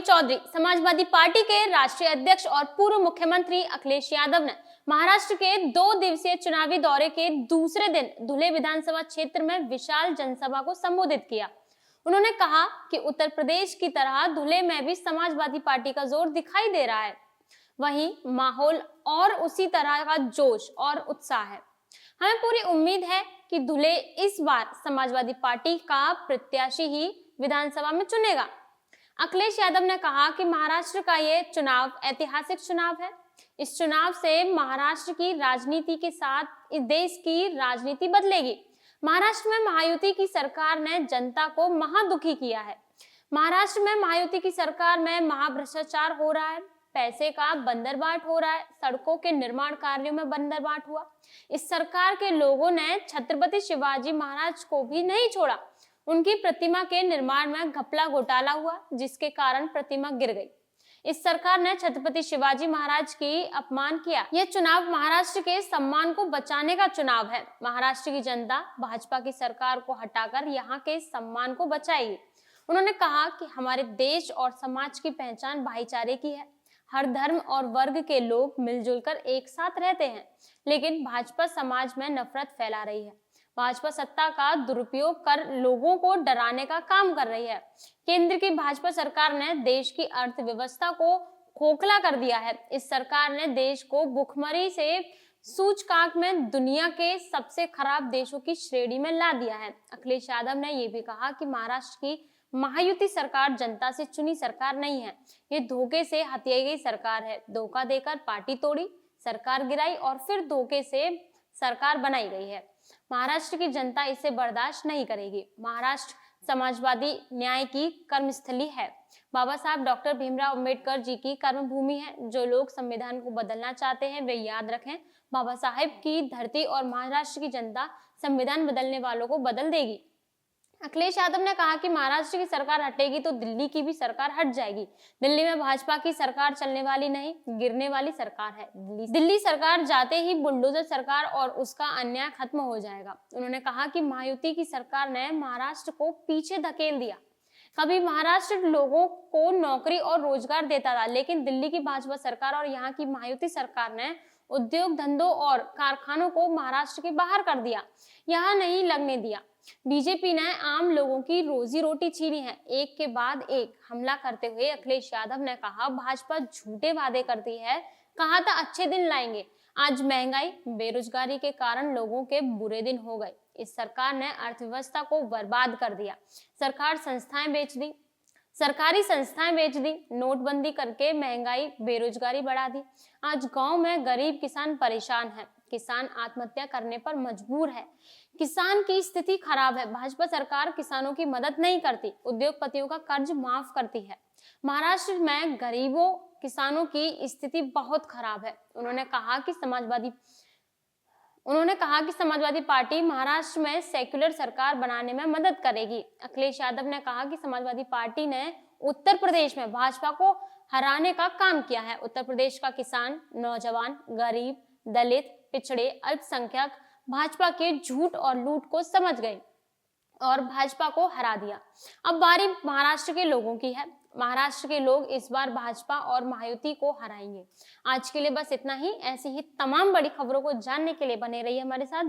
वहीं चौधरी समाजवादी पार्टी के राष्ट्रीय अध्यक्ष और पूर्व मुख्यमंत्री अखिलेश यादव ने महाराष्ट्र के 2 दिवसीय चुनावी दौरे के दूसरे दिन धुले विधानसभा क्षेत्र में विशाल जनसभा को संबोधित किया। उन्होंने कहा कि उत्तर प्रदेश की तरह धुले में भी समाजवादी पार्टी का जोर दिखाई दे रहा है, वहीं माहौल और उसी तरह का जोश और उत्साह है। हमें पूरी उम्मीद है कि धुले इस बार समाजवादी पार्टी का प्रत्याशी ही विधानसभा में चुनेगा। अखिलेश यादव ने कहा कि महाराष्ट्र का ये चुनाव ऐतिहासिक चुनाव है। इस चुनाव से महाराष्ट्र की राजनीति के साथ इस देश की राजनीति बदलेगी। महाराष्ट्र में महायुति की सरकार ने जनता को महादुखी किया है। महाराष्ट्र में महायुति की सरकार में महाभ्रष्टाचार हो रहा है, पैसे का बंदरबाट हो रहा है, सड़कों के निर्माण कार्यों में बंदरबाट हुआ। इस सरकार के लोगों ने छत्रपति शिवाजी महाराज को भी नहीं छोड़ा। उनकी प्रतिमा के निर्माण में घपला घोटाला हुआ, जिसके कारण प्रतिमा गिर गई। इस सरकार ने छत्रपति शिवाजी महाराज की अपमान किया। यह चुनाव महाराष्ट्र के सम्मान को बचाने का चुनाव है। महाराष्ट्र की जनता भाजपा की सरकार को हटाकर यहाँ के सम्मान को बचाएगी। उन्होंने कहा कि हमारे देश और समाज की पहचान भाईचारे की है। हर धर्म और वर्ग के लोग मिलजुल कर एक साथ रहते हैं, लेकिन भाजपा समाज में नफरत फैला रही है। भाजपा सत्ता का दुरुपयोग कर लोगों को डराने का काम कर रही है। केंद्र की भाजपा सरकार ने देश की अर्थव्यवस्था को खोखला कर दिया है। इस सरकार ने देश को भुखमरी से सूचकांक में दुनिया के सबसे खराब देशों की श्रेणी में ला दिया है। अखिलेश यादव ने यह भी कहा कि महाराष्ट्र की महायुति सरकार जनता से चुनी सरकार नहीं है, ये धोखे से हथियाई गई सरकार है। धोखा देकर पार्टी तोड़ी, सरकार गिराई और फिर धोखे से सरकार बनाई गई है। महाराष्ट्र की जनता इसे बर्दाश्त नहीं करेगी। महाराष्ट्र समाजवादी न्याय की कर्मस्थली है। बाबा साहब डॉक्टर भीमराव अंबेडकर जी की कर्मभूमि है। जो लोग संविधान को बदलना चाहते हैं वे याद रखें, बाबा साहेब की धरती और महाराष्ट्र की जनता संविधान बदलने वालों को बदल देगी। अखिलेश यादव ने कहा कि महाराष्ट्र की सरकार हटेगी तो दिल्ली की भी सरकार हट जाएगी। दिल्ली में भाजपा की सरकार चलने वाली नहीं, गिरने वाली सरकार है। दिल्ली सरकार जाते ही बुलडोजर सरकार और उसका अन्याय खत्म हो जाएगा। उन्होंने कहा कि महायुति की सरकार ने महाराष्ट्र को पीछे धकेल दिया। कभी महाराष्ट्र लोगों को नौकरी और रोजगार देता था, लेकिन दिल्ली की भाजपा सरकार और यहाँ की महायुति सरकार ने उद्योग धंधों और कारखानों को महाराष्ट्र के बाहर कर दिया, यहाँ नहीं लगने दिया। बीजेपी ने आम लोगों की रोजी रोटी छीनी है। एक के बाद एक हमला करते हुए अखिलेश यादव ने कहा, भाजपा झूठे वादे करती है, कहा था अच्छे दिन लाएंगे। आज महंगाई बेरोजगारी के कारण लोगों के बुरे दिन हो गए। इस सरकार ने अर्थव्यवस्था को बर्बाद कर दिया। सरकारी संस्थाएं बेच दी, नोटबंदी करके महंगाई बेरोजगारी बढ़ा दी। आज गांव में गरीब किसान परेशान है, किसान आत्महत्या करने पर मजबूर है। किसान की स्थिति खराब है। भाजपा सरकार किसानों की मदद नहीं करती, उद्योगपतियों का कर्ज माफ करती है। महाराष्ट्र में गरीबों किसानों की स्थिति बहुत खराब है। उन्होंने कहा कि समाजवादी पार्टी महाराष्ट्र में सेक्युलर सरकार बनाने में मदद करेगी। अखिलेश यादव ने कहा कि समाजवादी पार्टी ने उत्तर प्रदेश में भाजपा को हराने का काम किया है। उत्तर प्रदेश का किसान, नौजवान, गरीब, दलित, पिछड़े, अल्पसंख्यक भाजपा के झूठ और लूट को समझ गए और भाजपा को हरा दिया। अब बारी महाराष्ट्र के लोगों की है। महाराष्ट्र के लोग इस बार भाजपा और महायुति को हराएंगे। आज के लिए बस इतना ही। ऐसी ही तमाम बड़ी खबरों को जानने के लिए बने रहिए हमारे साथ।